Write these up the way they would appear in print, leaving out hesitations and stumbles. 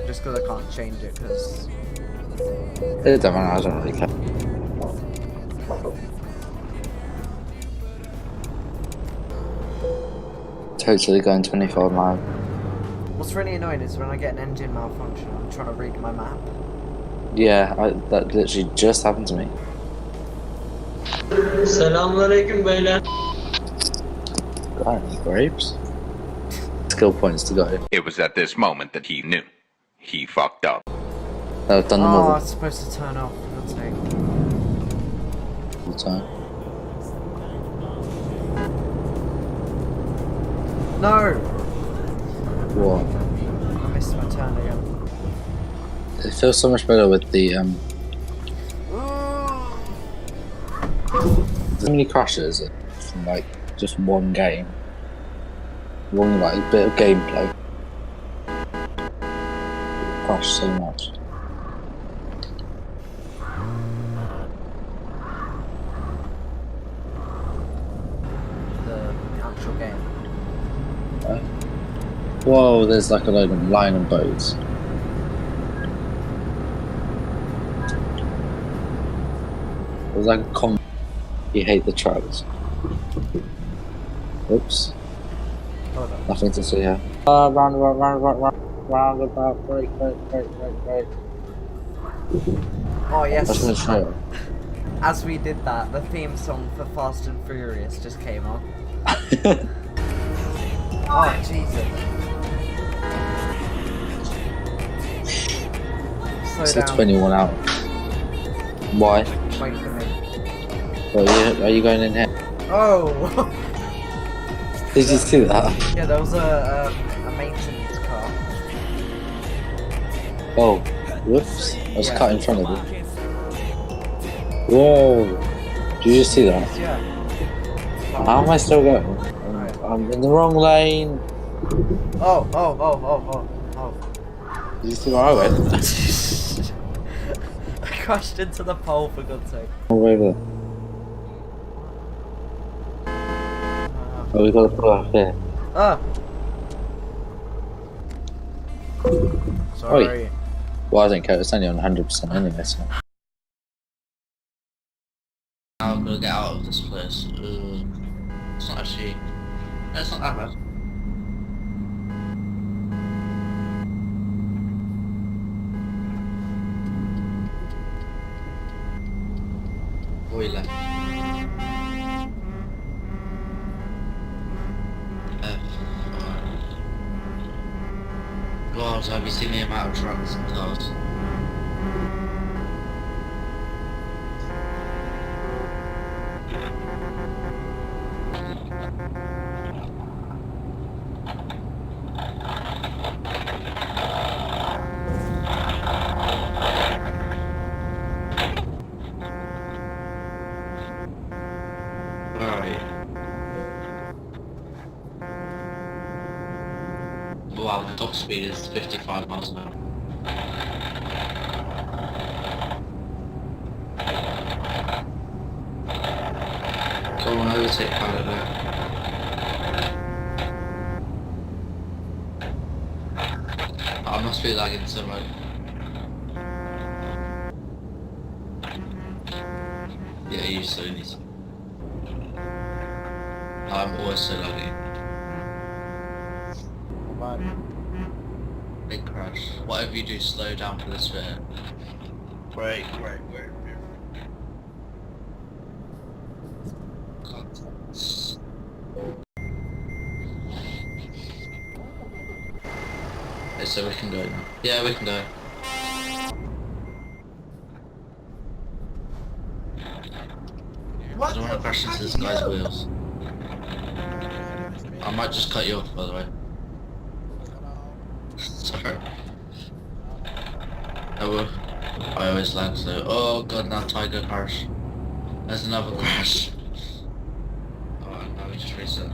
Just because I can't change it, because... It don't matter, I don't really care. Totally going 25 miles. What's really annoying is when I get an engine malfunction, I'm trying to read my map. Yeah, that literally just happened to me. Selamünaleyküm beyler. Got any grapes? Skill points to go. It was at this moment that he knew. He fucked up. I've done them Oh, all it's supposed to turn off. For God's sake. the time. No! What? I missed my turn again. It feels so much better with the so many crashes from like just one game. One like bit of gameplay. Crash so much. The actual game. Whoa, there's like a load of line and boats. There's like a con. You hate the trucks. Oops. Hold on. Nothing to see here. Roundabout, break. Oh, That's in the yes. trailer. As we did that, the theme song for Fast and Furious just came on. Oh, Jesus. Slow It's the down. 21 out. Why? Wait for me. Well, are you going in here? Oh! Did you see that? Yeah, there was a maintenance car. Oh, whoops. I was Yeah. cut in front of you. Whoa. Did you just see that? Yeah. How am I still going? I'm in the wrong lane. Oh. Did you see where I went? I crashed into the pole, for God's sake. All over. Oh, we gotta pull off here. Ah! Sorry. Well, I don't care. It's only on 100% anyway, so. I'm gonna get out of this place. It's not actually. It's not that bad. Boiler. God, have you seen the amount of trucks and cars? Wow, the top speed is 55 miles an hour. Go on, overtake pilot there. I must be lagging so much. Yeah, you Sony. I'm always so laggy. Big crash. Whatever you do, slow down for this bit. Brake. Okay, so we can go now. Yeah, we can go. I don't want to crash into this guy's wheels. I might just cut you off, by the way. Sorry. I always lag, so... Oh god, now Tiger crash. There's another crash. Alright, now we just reset.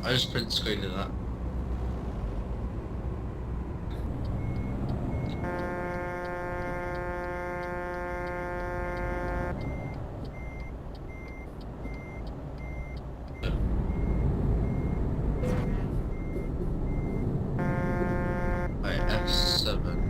I just print screened that. 7.